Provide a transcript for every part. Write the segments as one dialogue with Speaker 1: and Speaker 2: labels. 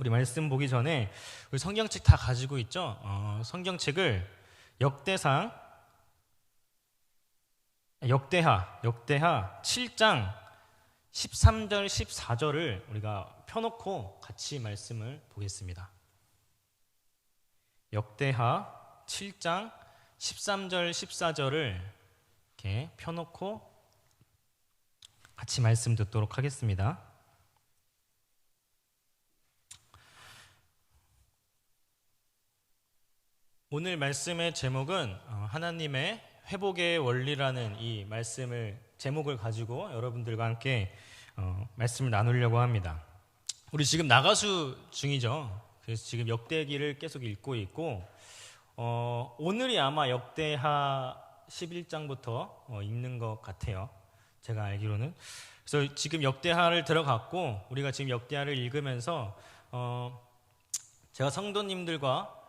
Speaker 1: 우리 말씀 보기 전에 우리 성경책 다 가지고 있죠? 성경책을 역대하 7장 13절 14절을 우리가 펴놓고 같이 말씀을 보겠습니다. 역대하 7장 13절 14절을 이렇게 펴놓고 같이 말씀 듣도록 하겠습니다. 오늘 말씀의 제목은 하나님의 회복의 원리라는 이 말씀을 제목을 가지고 여러분들과 함께 말씀을 나누려고 합니다. 우리 지금 나가수 중이죠. 그래서 지금 역대기를 계속 읽고 있고 오늘이 아마 역대하 11장부터 읽는 것 같아요. 제가 알기로는. 그래서 지금 역대하를 들어갔고 우리가 지금 역대하를 읽으면서 제가 성도님들과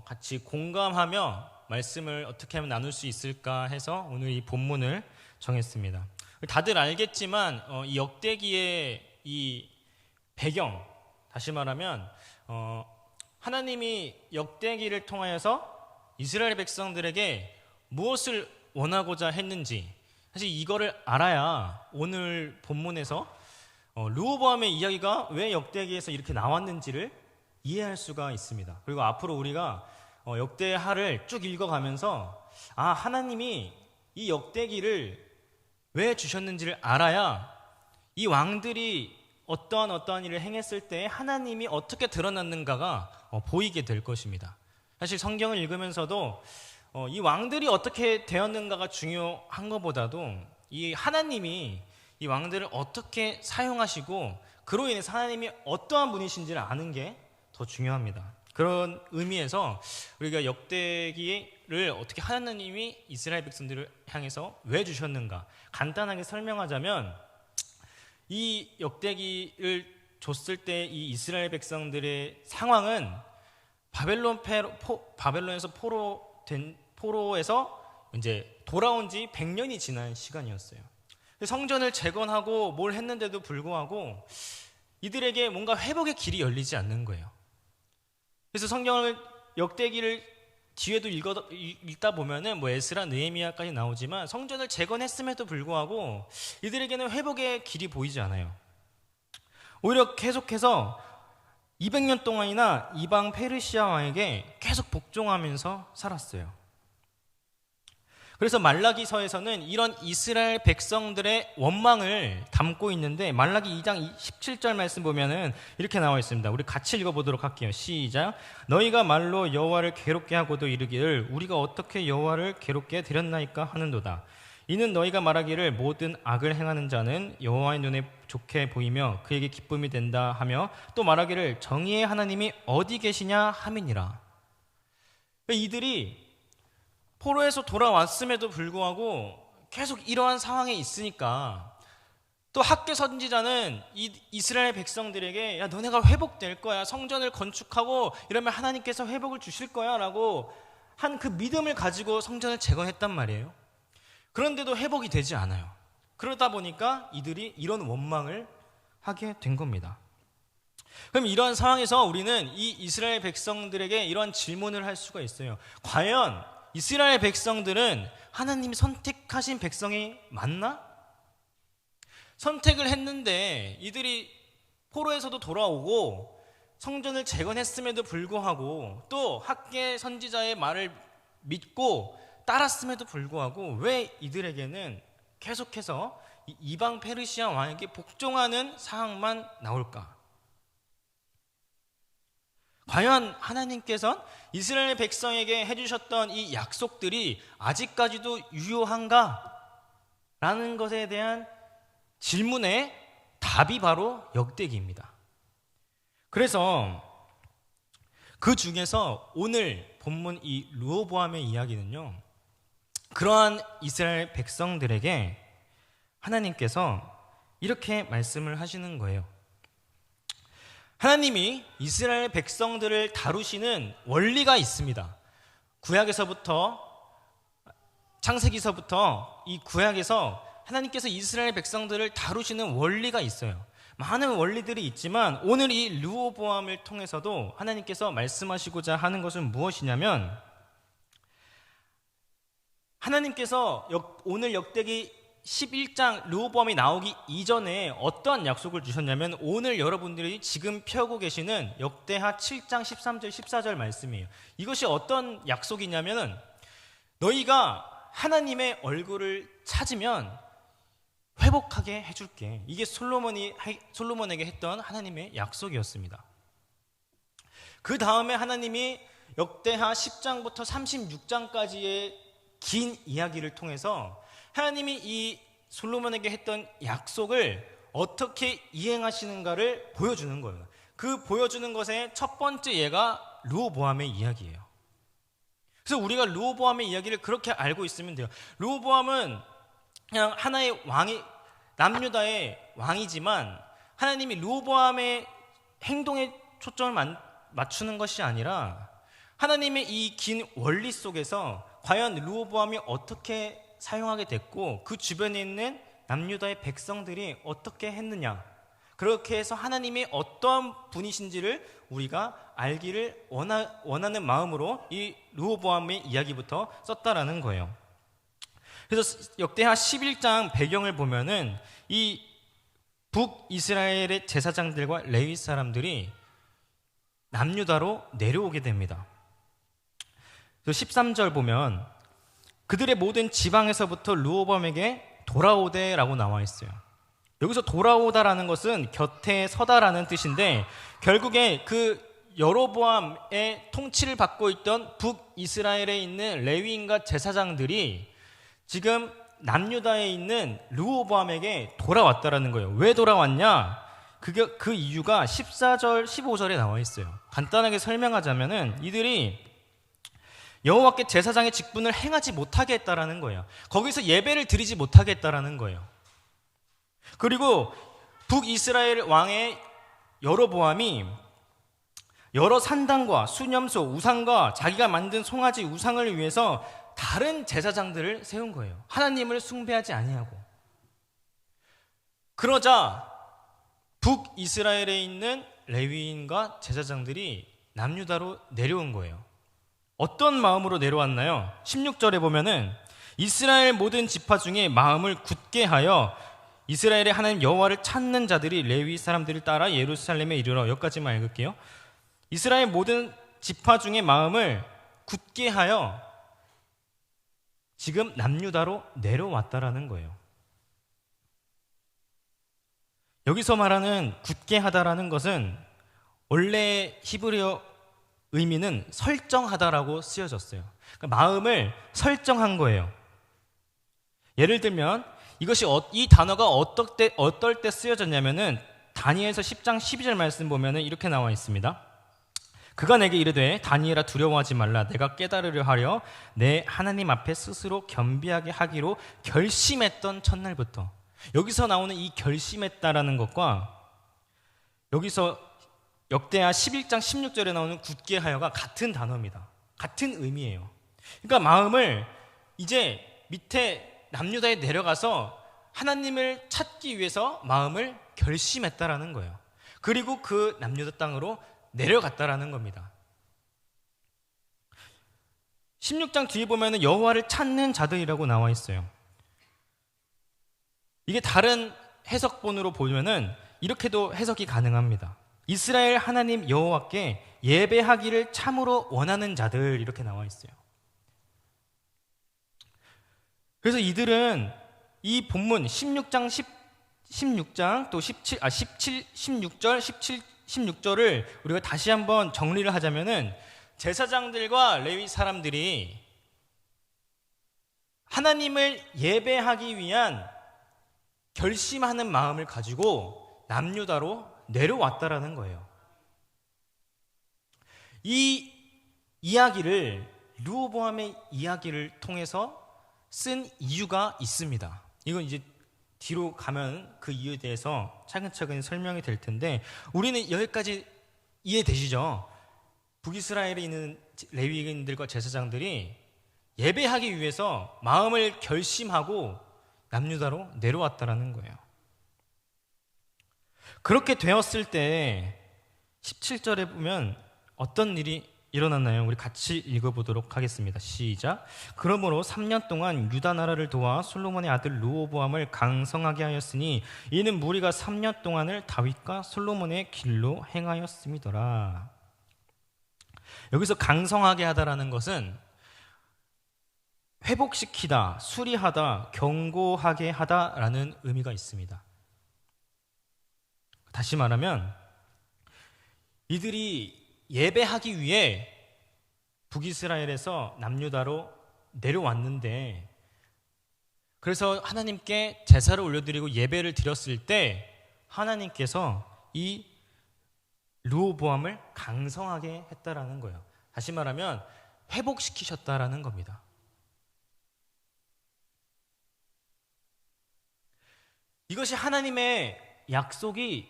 Speaker 1: 같이 공감하며 말씀을 어떻게 하면 나눌 수 있을까 해서 오늘 이 본문을 정했습니다. 다들 알겠지만 이 역대기의 이 배경, 다시 말하면 하나님이 역대기를 통하여서 이스라엘 백성들에게 무엇을 원하고자 했는지 사실 이거를 알아야 오늘 본문에서 르호보암의 이야기가 왜 역대기에서 이렇게 나왔는지를 이해할 수가 있습니다. 그리고 앞으로 우리가 역대하를 쭉 읽어가면서 하나님이 이 역대기를 왜 주셨는지를 알아야 이 왕들이 어떠한 일을 행했을 때 하나님이 어떻게 드러났는가가 보이게 될 것입니다. 사실 성경을 읽으면서도 이 왕들이 어떻게 되었는가가 중요한 것보다도 이 하나님이 이 왕들을 어떻게 사용하시고 그로 인해서 하나님이 어떠한 분이신지를 아는 게 더 중요합니다. 그런 의미에서 우리가 역대기를 어떻게 하나님이 이스라엘 백성들을 향해서 왜 주셨는가 간단하게 설명하자면 이 역대기를 줬을 때 이 이스라엘 백성들의 상황은 바벨론에서 포로에서 이제 돌아온 지 100년이 지난 시간이었어요. 성전을 재건하고 뭘 했는데도 불구하고 이들에게 뭔가 회복의 길이 열리지 않는 거예요. 그래서 성경을 역대기를 뒤에도 읽다 보면은 에스라, 느헤미야까지 나오지만 성전을 재건했음에도 불구하고 이들에게는 회복의 길이 보이지 않아요. 오히려 계속해서 200년 동안이나 이방 페르시아 왕에게 계속 복종하면서 살았어요. 그래서 말라기서에서는 이런 이스라엘 백성들의 원망을 담고 있는데 말라기 2장 17절 말씀 보면은 이렇게 나와 있습니다. 우리 같이 읽어보도록 할게요. 시작. 너희가 말로 여호와를 괴롭게 하고도 이르기를 우리가 어떻게 여호와를 괴롭게 드렸나이까 하는도다. 이는 너희가 말하기를 모든 악을 행하는 자는 여호와의 눈에 좋게 보이며 그에게 기쁨이 된다 하며 또 말하기를 정의의 하나님이 어디 계시냐 함이니라. 이들이 포로에서 돌아왔음에도 불구하고 계속 이러한 상황에 있으니까 또 학개 선지자는 이스라엘 백성들에게 야 너네가 회복될 거야, 성전을 건축하고 이러면 하나님께서 회복을 주실 거야 라고 한 그 믿음을 가지고 성전을 재건했단 말이에요. 그런데도 회복이 되지 않아요. 그러다 보니까 이들이 이런 원망을 하게 된 겁니다. 그럼 이러한 상황에서 우리는 이 이스라엘 백성들에게 이러한 질문을 할 수가 있어요. 과연 이스라엘 백성들은 하나님이 선택하신 백성이 맞나? 선택을 했는데 이들이 포로에서도 돌아오고 성전을 재건했음에도 불구하고 또 학개 선지자의 말을 믿고 따랐음에도 불구하고 왜 이들에게는 계속해서 이방 페르시아 왕에게 복종하는 상황만 나올까? 과연 하나님께서는 이스라엘 백성에게 해주셨던 이 약속들이 아직까지도 유효한가? 라는 것에 대한 질문의 답이 바로 역대기입니다. 그래서 그 중에서 오늘 본문 이 르호보암의 이야기는요, 그러한 이스라엘 백성들에게 하나님께서 이렇게 말씀을 하시는 거예요. 하나님이 이스라엘 백성들을 다루시는 원리가 있습니다. 구약에서부터 창세기서부터 이 구약에서 하나님께서 이스라엘 백성들을 다루시는 원리가 있어요. 많은 원리들이 있지만 오늘 이 르호보암을 통해서도 하나님께서 말씀하시고자 하는 것은 무엇이냐면, 하나님께서 오늘 역대기 11장 르호보암이 나오기 이전에 어떠한 약속을 주셨냐면, 오늘 여러분들이 지금 펴고 계시는 역대하 7장 13절 14절 말씀이에요. 이것이 어떤 약속이냐면, 너희가 하나님의 얼굴을 찾으면 회복하게 해줄게. 이게 솔로몬에게 했던 하나님의 약속이었습니다. 그 다음에 하나님이 역대하 10장부터 36장까지의 긴 이야기를 통해서 하나님이 이 솔로몬에게 했던 약속을 어떻게 이행하시는가를 보여주는 거예요. 그 보여주는 것의 첫 번째 예가 르호보암의 이야기예요. 그래서 우리가 르호보암의 이야기를 그렇게 알고 있으면 돼요. 르호보암은 그냥 하나의 왕이, 남유다의 왕이지만 하나님이 르호보암의 행동에 초점을 맞추는 것이 아니라 하나님의 이 긴 원리 속에서 과연 르호보암이 어떻게 사용하게 됐고 그 주변에 있는 남유다의 백성들이 어떻게 했느냐, 그렇게 해서 하나님이 어떤 분이신지를 우리가 알기를 원하는 마음으로 이 르호보암의 이야기부터 썼다라는 거예요. 그래서 역대하 11장 배경을 보면은 이 북이스라엘의 제사장들과 레위 사람들이 남유다로 내려오게 됩니다. 그래서 13절 보면 그들의 모든 지방에서부터 르호보암에게 돌아오되라고 나와 있어요. 여기서 돌아오다라는 것은 곁에 서다라는 뜻인데, 결국에 그 여로보암의 통치를 받고 있던 북이스라엘에 있는 레위인과 제사장들이 지금 남유다에 있는 르호보암에게 돌아왔다라는 거예요. 왜 돌아왔냐? 그 이유가 14절, 15절에 나와 있어요. 간단하게 설명하자면은 이들이 여호와께 제사장의 직분을 행하지 못하게 했다라는 거예요. 거기서 예배를 드리지 못하게 했다라는 거예요. 그리고 북이스라엘 왕의 여로보암이 여러 산당과 수념소, 우상과 자기가 만든 송아지 우상을 위해서 다른 제사장들을 세운 거예요. 하나님을 숭배하지 아니하고. 그러자 북이스라엘에 있는 레위인과 제사장들이 남유다로 내려온 거예요. 어떤 마음으로 내려왔나요? 16절에 보면은 이스라엘 모든 지파 중에 마음을 굳게 하여 이스라엘의 하나님 여호와를 찾는 자들이 레위 사람들을 따라 예루살렘에 이르러, 여기까지만 읽을게요. 이스라엘 모든 지파 중에 마음을 굳게 하여 지금 남유다로 내려왔다라는 거예요. 여기서 말하는 굳게 하다라는 것은 원래 히브리어 의미는 설정하다라고 쓰여졌어요. 그러니까 마음을 설정한 거예요. 예를 들면 이것이 이 단어가 어떨 때 쓰여졌냐면은 다니엘서 10장 12절 말씀 보면은 이렇게 나와 있습니다. 그가 내게 이르되 다니엘아 두려워하지 말라. 내가 깨달으려 하려 내 하나님 앞에 스스로 겸비하게 하기로 결심했던 첫날부터. 여기서 나오는 이 결심했다라는 것과 여기서 역대하 11장 16절에 나오는 굳게 하여가 같은 단어입니다. 같은 의미예요. 그러니까 마음을 이제 밑에 남유다에 내려가서 하나님을 찾기 위해서 마음을 결심했다라는 거예요. 그리고 그 남유다 땅으로 내려갔다라는 겁니다. 16장 뒤에 보면은 여호와를 찾는 자들이라고 나와 있어요. 이게 다른 해석본으로 보면은 이렇게도 해석이 가능합니다. 이스라엘 하나님 여호와께 예배하기를 참으로 원하는 자들, 이렇게 나와 있어요. 그래서 이들은 이 본문 16장 또 16절, 17, 16절을 우리가 다시 한번 정리를 하자면은 제사장들과 레위 사람들이 하나님을 예배하기 위한 결심하는 마음을 가지고 남유다로 내려왔다라는 거예요. 이 이야기를, 르호보암의 이야기를 통해서 쓴 이유가 있습니다. 이건 이제 뒤로 가면 그 이유에 대해서 차근차근 설명이 될 텐데, 우리는 여기까지 이해되시죠? 북이스라엘에 있는 레위인들과 제사장들이 예배하기 위해서 마음을 결심하고 남유다로 내려왔다라는 거예요. 그렇게 되었을 때 17절에 보면 어떤 일이 일어났나요? 우리 같이 읽어보도록 하겠습니다. 시작. 그러므로 3년 동안 유다 나라를 도와 솔로몬의 아들 르호보암을 강성하게 하였으니 이는 무리가 3년 동안을 다윗과 솔로몬의 길로 행하였음이더라. 여기서 강성하게 하다라는 것은 회복시키다, 수리하다, 견고하게 하다라는 의미가 있습니다. 다시 말하면 이들이 예배하기 위해 북이스라엘에서 남유다로 내려왔는데, 그래서 하나님께 제사를 올려드리고 예배를 드렸을 때 하나님께서 이 르호보암을 강성하게 했다라는 거예요. 다시 말하면 회복시키셨다라는 겁니다. 이것이 하나님의 약속이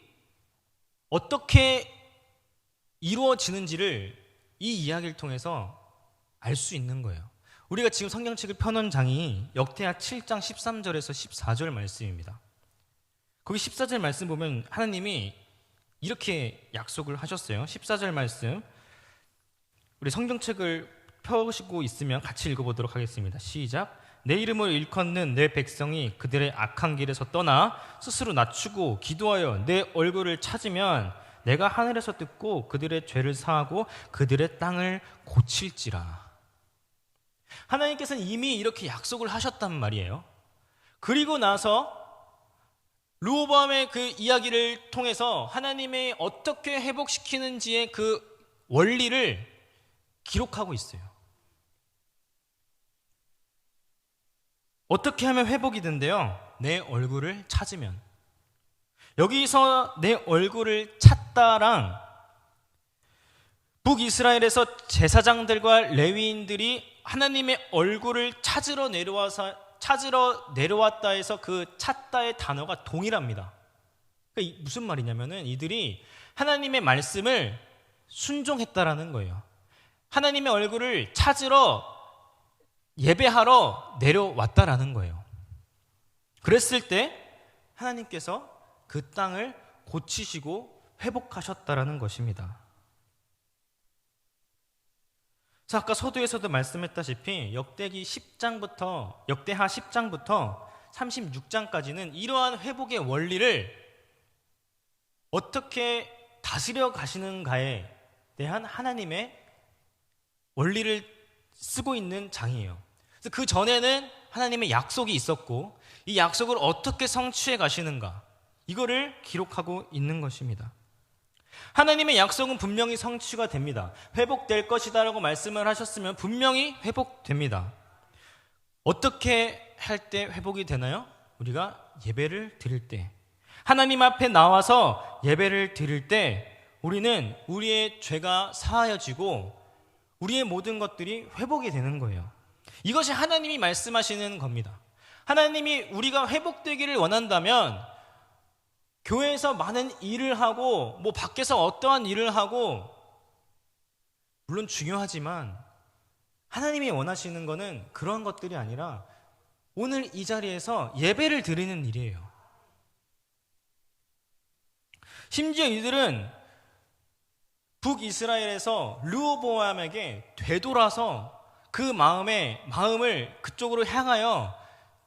Speaker 1: 어떻게 이루어지는지를 이 이야기를 통해서 알 수 있는 거예요. 우리가 지금 성경책을 펴놓은 장이 역대하 7장 13절에서 14절 말씀입니다. 거기 14절 말씀 보면 하나님이 이렇게 약속을 하셨어요. 14절 말씀, 우리 성경책을 펴시고 있으면 같이 읽어보도록 하겠습니다. 시작. 내 이름을 일컫는 내 백성이 그들의 악한 길에서 떠나 스스로 낮추고 기도하여 내 얼굴을 찾으면 내가 하늘에서 듣고 그들의 죄를 사하고 그들의 땅을 고칠지라. 하나님께서는 이미 이렇게 약속을 하셨단 말이에요. 그리고 나서 르호보암의 그 이야기를 통해서 하나님의 어떻게 회복시키는지의 그 원리를 기록하고 있어요. 어떻게 하면 회복이 된대요? 내 얼굴을 찾으면. 여기서 내 얼굴을 찾다랑 북이스라엘에서 제사장들과 레위인들이 하나님의 얼굴을 찾으러 내려왔다 해서 그 찾다의 단어가 동일합니다. 그러니까 무슨 말이냐면은 이들이 하나님의 말씀을 순종했다라는 거예요. 하나님의 얼굴을 찾으러 예배하러 내려왔다라는 거예요. 그랬을 때 하나님께서 그 땅을 고치시고 회복하셨다라는 것입니다. 자, 아까 서두에서도 말씀했다시피 역대하 10장부터 36장까지는 이러한 회복의 원리를 어떻게 다스려 가시는가에 대한 하나님의 원리를 쓰고 있는 장이에요. 그래서 그 전에는 하나님의 약속이 있었고 이 약속을 어떻게 성취해 가시는가, 이거를 기록하고 있는 것입니다. 하나님의 약속은 분명히 성취가 됩니다. 회복될 것이다 라고 말씀을 하셨으면 분명히 회복됩니다. 어떻게 할 때 회복이 되나요? 우리가 예배를 드릴 때, 하나님 앞에 나와서 예배를 드릴 때 우리는 우리의 죄가 사하여지고 우리의 모든 것들이 회복이 되는 거예요. 이것이 하나님이 말씀하시는 겁니다. 하나님이 우리가 회복되기를 원한다면 교회에서 많은 일을 하고 밖에서 어떠한 일을 하고 물론 중요하지만 하나님이 원하시는 것은 그런 것들이 아니라 오늘 이 자리에서 예배를 드리는 일이에요. 심지어 이들은 북이스라엘에서 르호보암에게 되돌아서 그 마음을 그쪽으로 향하여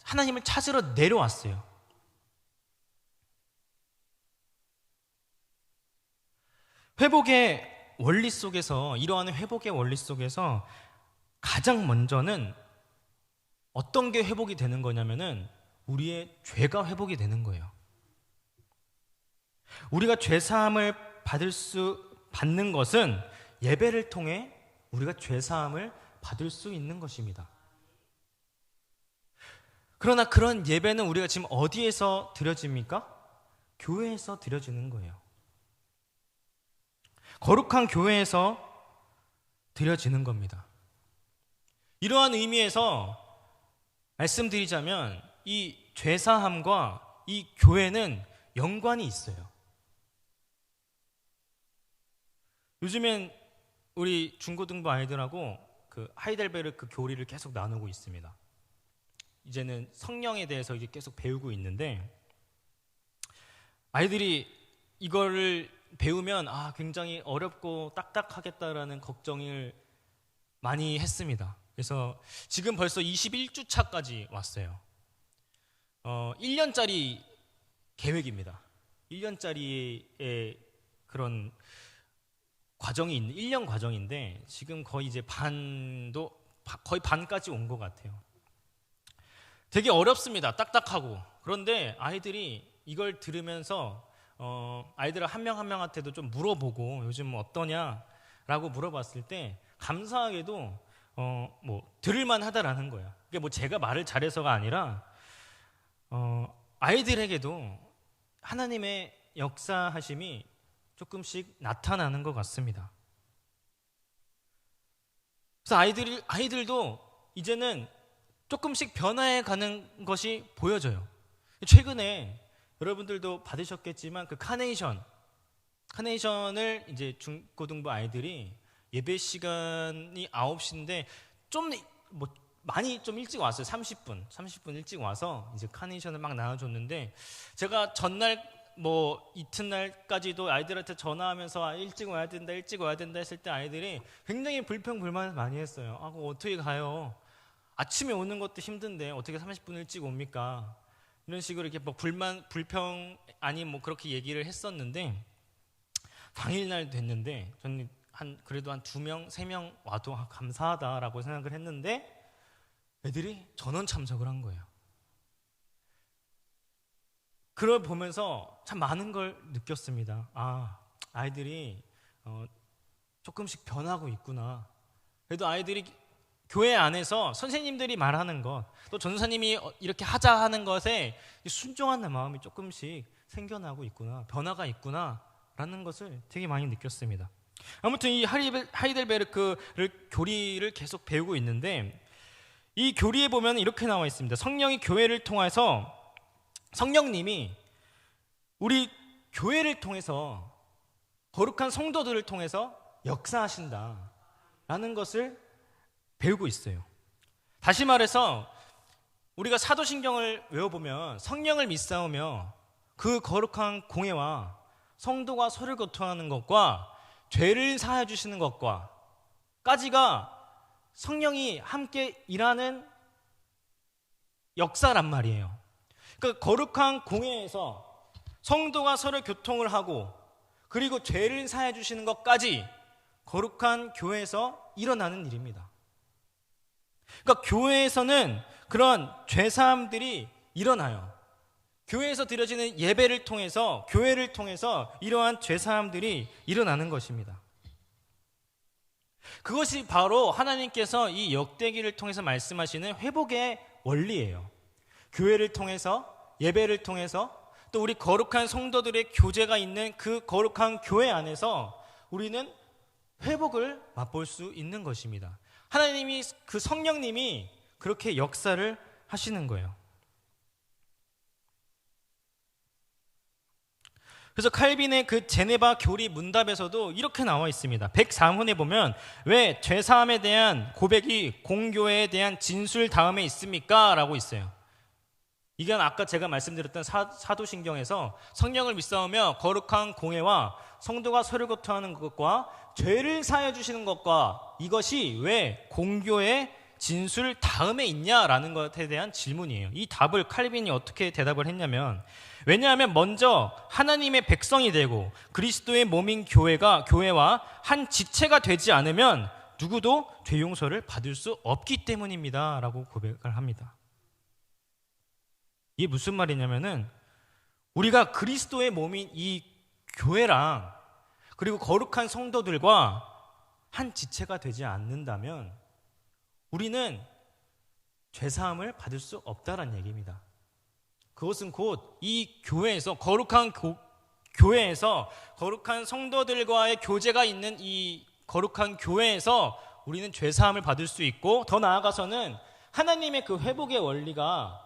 Speaker 1: 하나님을 찾으러 내려왔어요. 회복의 원리 속에서, 이러한 회복의 원리 속에서 가장 먼저는 어떤 게 회복이 되는 거냐면은 우리의 죄가 회복이 되는 거예요. 우리가 죄사함을 받는 것은 예배를 통해 우리가 죄사함을 받을 수 있는 것입니다. 그러나 그런 예배는 우리가 지금 어디에서 드려집니까? 교회에서 드려지는 거예요. 거룩한 교회에서 드려지는 겁니다. 이러한 의미에서 말씀드리자면 이 죄사함과 이 교회는 연관이 있어요. 요즘엔 우리 중고등부 아이들하고 그 하이델베르크 교리를 계속 나누고 있습니다. 이제는 성령에 대해서 이제 계속 배우고 있는데 아이들이 이거를 배우면 굉장히 어렵고 딱딱하겠다라는 걱정을 많이 했습니다. 그래서 지금 벌써 21주 차까지 왔어요. 1년짜리 계획입니다. 1년짜리의 그런 과정이 있는 1년 과정인데 지금 거의 이제 거의 반까지 온 것 같아요. 되게 어렵습니다. 딱딱하고. 그런데 아이들이 이걸 들으면서 아이들 한 명 한 명한테도 좀 물어보고 요즘 어떠냐라고 물어봤을 때 감사하게도 들을만 하다라는 거야. 그게 제가 말을 잘해서가 아니라 아이들에게도 하나님의 역사하심이 조금씩 나타나는 것 같습니다. 그래서 아이들도 이제는 조금씩 변화해 가는 것이 보여져요. 최근에 여러분들도 받으셨겠지만 그 카네이션을 이제 중고등부 아이들이 예배 시간이 9시인데 좀 많이 좀 일찍 왔어요. 30분 일찍 와서 이제 카네이션을 막 나눠줬는데 제가 전날 이튿날까지도 아이들한테 전화하면서 일찍 와야 된다 했을 때 아이들이 굉장히 불평불만을 많이 했어요. 그거 어떻게 가요? 아침에 오는 것도 힘든데 어떻게 30분 일찍 옵니까? 이런 식으로 이렇게 불평 그렇게 얘기를 했었는데 당일날 됐는데 저는 그래도 한 2명, 3명 와도 감사하다라고 생각을 했는데 애들이 전원 참석을 한 거예요. 그걸 보면서 참 많은 걸 느꼈습니다. 아이들이 조금씩 변하고 있구나. 그래도 아이들이 교회 안에서 선생님들이 말하는 것, 또 전도사님이 이렇게 하자 하는 것에 순종하는 마음이 조금씩 생겨나고 있구나, 변화가 있구나라는 것을 되게 많이 느꼈습니다. 아무튼 이 하이델베르크를 교리를 계속 배우고 있는데 이 교리에 보면 이렇게 나와 있습니다. 성령이 교회를 통해서 성령님이 우리 교회를 통해서 거룩한 성도들을 통해서 역사하신다라는 것을 배우고 있어요. 다시 말해서 우리가 사도신경을 외워보면 성령을 믿사오며 그 거룩한 공예와 성도가 서로 교통하는 것과 죄를 사하여 주시는 것과 까지가 성령이 함께 일하는 역사란 말이에요. 그 거룩한 공예에서 성도가 서로 교통을 하고 그리고 죄를 사해 주시는 것까지 거룩한 교회에서 일어나는 일입니다. 그러니까 교회에서는 그런 죄사함들이 일어나요. 교회에서 드려지는 예배를 통해서 교회를 통해서 이러한 죄사함들이 일어나는 것입니다. 그것이 바로 하나님께서 이 역대기를 통해서 말씀하시는 회복의 원리예요. 교회를 통해서 예배를 통해서 또 우리 거룩한 성도들의 교제가 있는 그 거룩한 교회 안에서 우리는 회복을 맛볼 수 있는 것입니다. 하나님이 그 성령님이 그렇게 역사를 하시는 거예요. 그래서 칼빈의 그 제네바 교리 문답에서도 이렇게 나와 있습니다. 104문에 보면 왜 죄사함에 대한 고백이 공교회에 대한 진술 다음에 있습니까? 라고 있어요. 이건 아까 제가 말씀드렸던 사도신경에서 성령을 믿사오며 거룩한 공예와 성도가 서로 교통하는 것과 죄를 사하여 주시는 것과 이것이 왜 공교의 진술 다음에 있냐라는 것에 대한 질문이에요. 이 답을 칼빈이 어떻게 대답을 했냐면 왜냐하면 먼저 하나님의 백성이 되고 그리스도의 몸인 교회와 한 지체가 되지 않으면 누구도 죄 용서를 받을 수 없기 때문입니다 라고 고백을 합니다. 이게 무슨 말이냐면은 우리가 그리스도의 몸인 이 교회랑 그리고 거룩한 성도들과 한 지체가 되지 않는다면 우리는 죄사함을 받을 수 없다는 얘기입니다. 그것은 곧 이 교회에서 교회에서 거룩한 성도들과의 교제가 있는 이 거룩한 교회에서 우리는 죄사함을 받을 수 있고 더 나아가서는 하나님의 그 회복의 원리가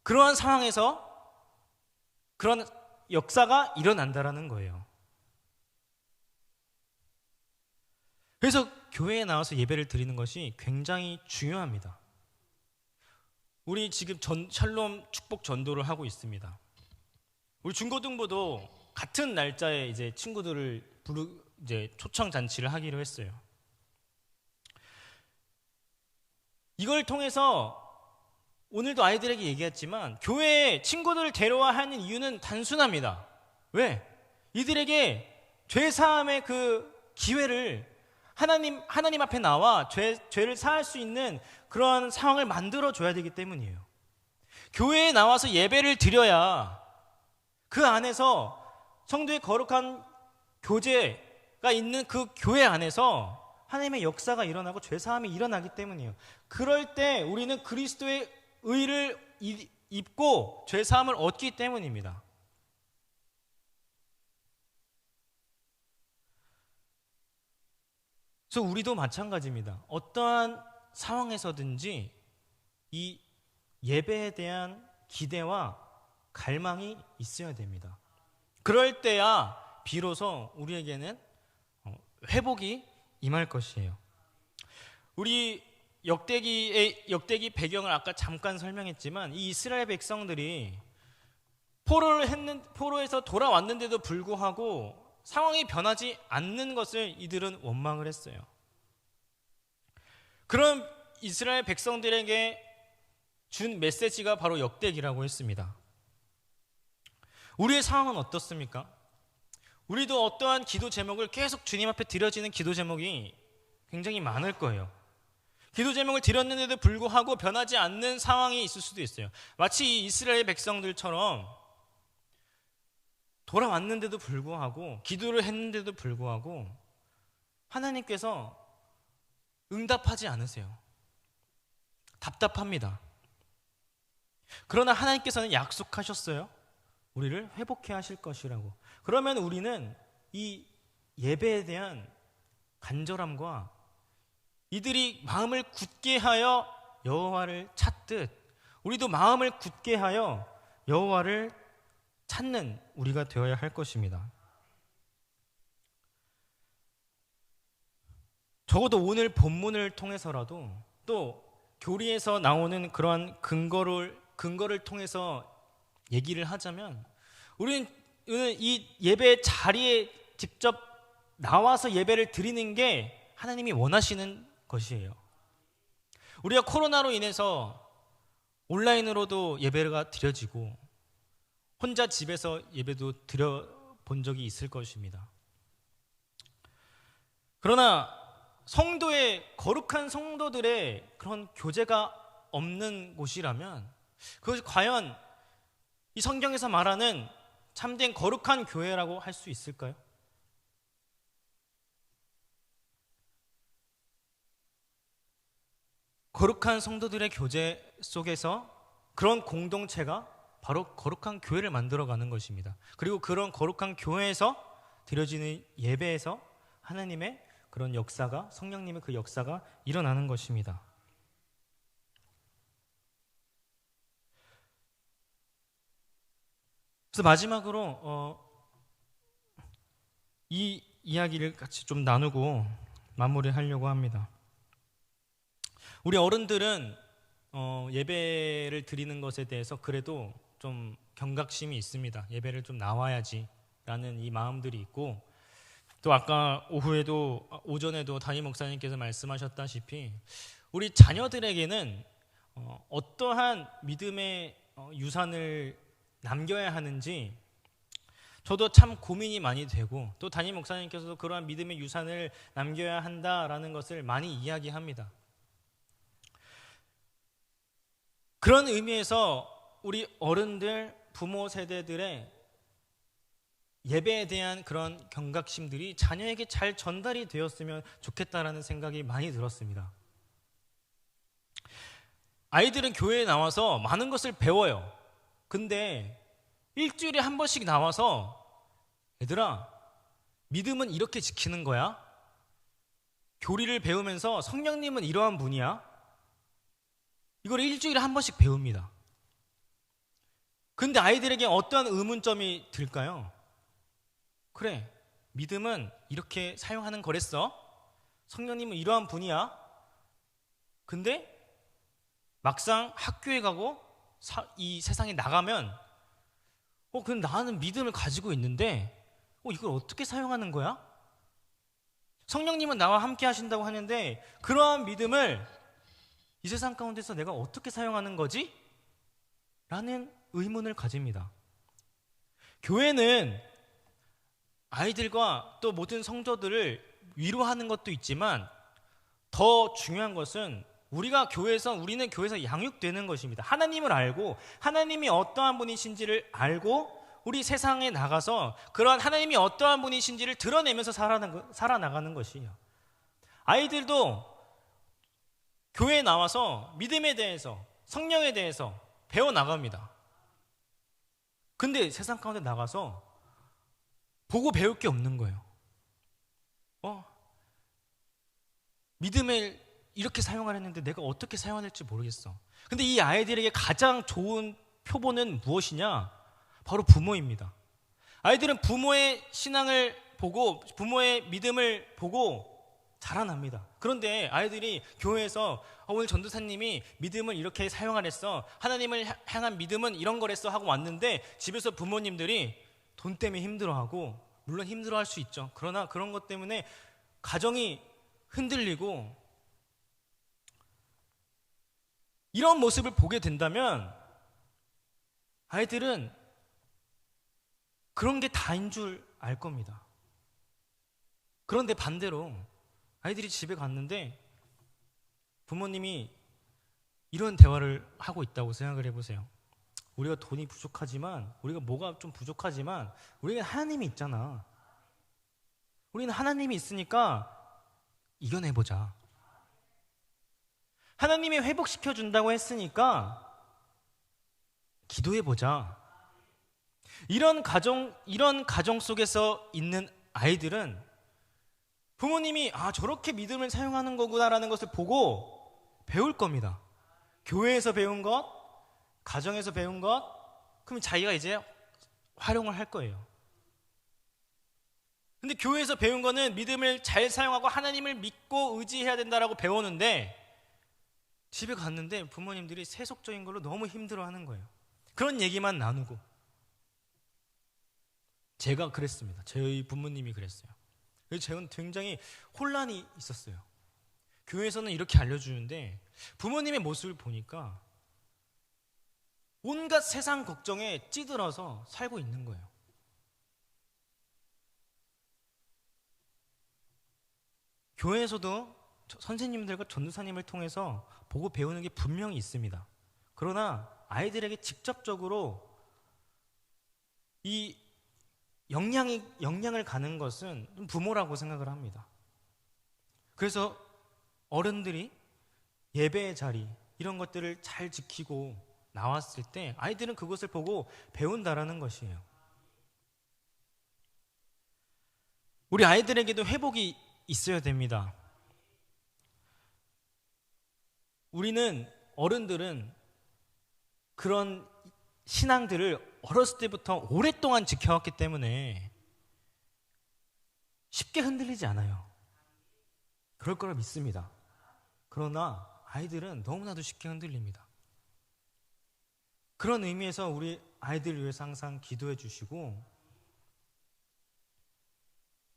Speaker 1: 그러한 상황에서 그런 역사가 일어난다라는 거예요. 그래서 교회에 나와서 예배를 드리는 것이 굉장히 중요합니다. 우리 지금 샬롬 축복 전도를 하고 있습니다. 우리 중고등부도 같은 날짜에 이제 친구들을 이제 초청 잔치를 하기로 했어요. 이걸 통해서 오늘도 아이들에게 얘기했지만 교회에 친구들을 데려와 하는 이유는 단순합니다. 왜? 이들에게 죄사함의 그 기회를 하나님 앞에 나와 죄를 사할 수 있는 그런 상황을 만들어 줘야 되기 때문이에요. 교회에 나와서 예배를 드려야 그 안에서 성도의 거룩한 교제가 있는 그 교회 안에서 하나님의 역사가 일어나고 죄사함이 일어나기 때문이에요. 그럴 때 우리는 그리스도의 의를 입고 죄사함을 얻기 때문입니다. 그래서 우리도 마찬가지입니다. 어떠한 상황에서든지 이 예배에 대한 기대와 갈망이 있어야 됩니다. 그럴 때야 비로소 우리에게는 회복이 임할 것이에요. 우리 역대기 배경을 아까 잠깐 설명했지만 이 이스라엘 백성들이 포로에서 돌아왔는데도 불구하고 상황이 변하지 않는 것을 이들은 원망을 했어요. 그런 이스라엘 백성들에게 준 메시지가 바로 역대기라고 했습니다. 우리의 상황은 어떻습니까? 우리도 어떠한 기도 제목을 계속 주님 앞에 드려지는 기도 제목이 굉장히 많을 거예요. 기도 제목을 드렸는데도 불구하고 변하지 않는 상황이 있을 수도 있어요. 마치 이 이스라엘 백성들처럼 돌아왔는데도 불구하고 기도를 했는데도 불구하고 하나님께서 응답하지 않으세요. 답답합니다. 그러나 하나님께서는 약속하셨어요. 우리를 회복해 하실 것이라고. 그러면 우리는 이 예배에 대한 간절함과 이들이 마음을 굳게 하여 여호와를 찾듯 우리도 마음을 굳게 하여 여호와를 찾는 우리가 되어야 할 것입니다. 적어도 오늘 본문을 통해서라도 또 교리에서 나오는 그러한 근거를 통해서 얘기를 하자면 우리는 이 예배 자리에 직접 나와서 예배를 드리는 게 하나님이 원하시는 것이에요. 우리가 코로나로 인해서 온라인으로도 예배가 드려지고 혼자 집에서 예배도 드려본 적이 있을 것입니다. 그러나 거룩한 성도들의 그런 교제가 없는 곳이라면 그것이 과연 이 성경에서 말하는 참된 거룩한 교회라고 할 수 있을까요? 거룩한 성도들의 교제 속에서 그런 공동체가 바로 거룩한 교회를 만들어가는 것입니다. 그리고 그런 거룩한 교회에서 드려지는 예배에서 하나님의 그런 역사가, 성령님의 그 역사가 일어나는 것입니다. 그래서 마지막으로 이 이야기를 같이 좀 나누고 마무리하려고 합니다. 우리 어른들은 예배를 드리는 것에 대해서 그래도 좀 경각심이 있습니다. 예배를 좀 나와야지 라는 이 마음들이 있고, 또 아까 오전에도 담임 목사님께서 말씀하셨다시피 우리 자녀들에게는 어떠한 믿음의 유산을 남겨야 하는지 저도 참 고민이 많이 되고, 또 담임 목사님께서도 그러한 믿음의 유산을 남겨야 한다라는 것을 많이 이야기합니다. 그런 의미에서 우리 어른들, 부모 세대들의 예배에 대한 그런 경각심들이 자녀에게 잘 전달이 되었으면 좋겠다라는 생각이 많이 들었습니다. 아이들은 교회에 나와서 많은 것을 배워요. 근데 일주일에 한 번씩 나와서 얘들아, 믿음은 이렇게 지키는 거야? 교리를 배우면서 성령님은 이러한 분이야? 이걸 일주일에 한 번씩 배웁니다. 근데 아이들에게 어떤 의문점이 들까요? 그래, 믿음은 이렇게 사용하는 거랬어? 성령님은 이러한 분이야? 근데 막상 학교에 가고 이 세상에 나가면 근데 나는 믿음을 가지고 있는데 이걸 어떻게 사용하는 거야? 성령님은 나와 함께 하신다고 하는데 그러한 믿음을 이 세상 가운데서 내가 어떻게 사용하는 거지? 라는 의문을 가집니다. 교회는 아이들과 또 모든 성도들을 위로하는 것도 있지만 더 중요한 것은 우리는 교회에서 양육되는 것입니다. 하나님을 알고 하나님이 어떠한 분이신지를 알고 우리 세상에 나가서 그러한 하나님이 어떠한 분이신지를 드러내면서 살아나가는 것이에요. 아이들도 교회에 나와서 믿음에 대해서 성령에 대해서 배워나갑니다. 근데 세상 가운데 나가서 보고 배울 게 없는 거예요. 믿음을 이렇게 사용하려는데 내가 어떻게 사용해야 될지 모르겠어. 근데 이 아이들에게 가장 좋은 표본은 무엇이냐? 바로 부모입니다. 아이들은 부모의 신앙을 보고 부모의 믿음을 보고 자라납니다. 그런데 아이들이 교회에서 오늘 전도사님이 믿음을 이렇게 사용하랬어, 하나님을 향한 믿음은 이런 거랬어 하고 왔는데 집에서 부모님들이 돈 때문에 힘들어하고, 물론 힘들어할 수 있죠. 그러나 그런 것 때문에 가정이 흔들리고 이런 모습을 보게 된다면 아이들은 그런 게 다인 줄 알 겁니다. 그런데 반대로 아이들이 집에 갔는데 부모님이 이런 대화를 하고 있다고 생각을 해보세요. 우리가 돈이 부족하지만, 우리가 뭐가 좀 부족하지만 우리는 하나님이 있잖아. 우리는 하나님이 있으니까 이겨내보자. 하나님이 회복시켜준다고 했으니까 기도해보자. 이런 가정 속에서 있는 아이들은 부모님이 저렇게 믿음을 사용하는 거구나라는 것을 보고 배울 겁니다. 교회에서 배운 것, 가정에서 배운 것, 그럼 자기가 이제 활용을 할 거예요. 근데 교회에서 배운 거는 믿음을 잘 사용하고 하나님을 믿고 의지해야 된다라고 배우는데 집에 갔는데 부모님들이 세속적인 걸로 너무 힘들어하는 거예요. 그런 얘기만 나누고. 제가 그랬습니다. 저희 부모님이 그랬어요. 그래서 저는 굉장히 혼란이 있었어요. 교회에서는 이렇게 알려주는데 부모님의 모습을 보니까 온갖 세상 걱정에 찌들어서 살고 있는 거예요. 교회에서도 선생님들과 전도사님을 통해서 보고 배우는 게 분명히 있습니다. 그러나 아이들에게 직접적으로 이 영향을 가는 것은 부모라고 생각을 합니다. 그래서 어른들이 예배의 자리 이런 것들을 잘 지키고 나왔을 때 아이들은 그것을 보고 배운다라는 것이에요. 우리 아이들에게도 회복이 있어야 됩니다. 어른들은 그런 신앙들을 어렸을 때부터 오랫동안 지켜왔기 때문에 쉽게 흔들리지 않아요. 그럴 거라 믿습니다. 그러나 아이들은 너무나도 쉽게 흔들립니다. 그런 의미에서 우리 아이들 위해서 항상 기도해 주시고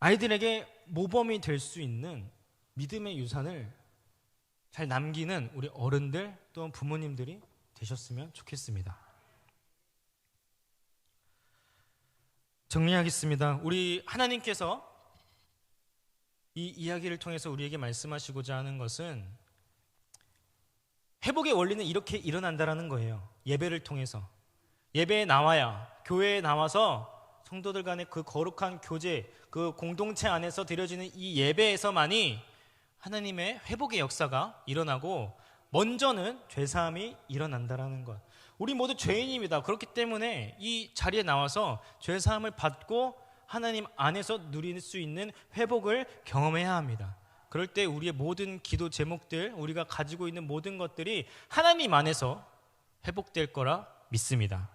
Speaker 1: 아이들에게 모범이 될 수 있는 믿음의 유산을 잘 남기는 우리 어른들 또는 부모님들이 되셨으면 좋겠습니다. 정리하겠습니다. 우리 하나님께서 이 이야기를 통해서 우리에게 말씀하시고자 하는 것은 회복의 원리는 이렇게 일어난다라는 거예요. 예배를 통해서. 예배에 나와야, 교회에 나와서 성도들 간의 그 거룩한 교제, 그 공동체 안에서 드려지는 이 예배에서만이 하나님의 회복의 역사가 일어나고 먼저는 죄사함이 일어난다라는 것. 우리 모두 죄인입니다. 그렇기 때문에 이 자리에 나와서 죄사함을 받고 하나님 안에서 누릴 수 있는 회복을 경험해야 합니다. 그럴 때 우리의 모든 기도 제목들, 우리가 가지고 있는 모든 것들이 하나님 안에서 회복될 거라 믿습니다.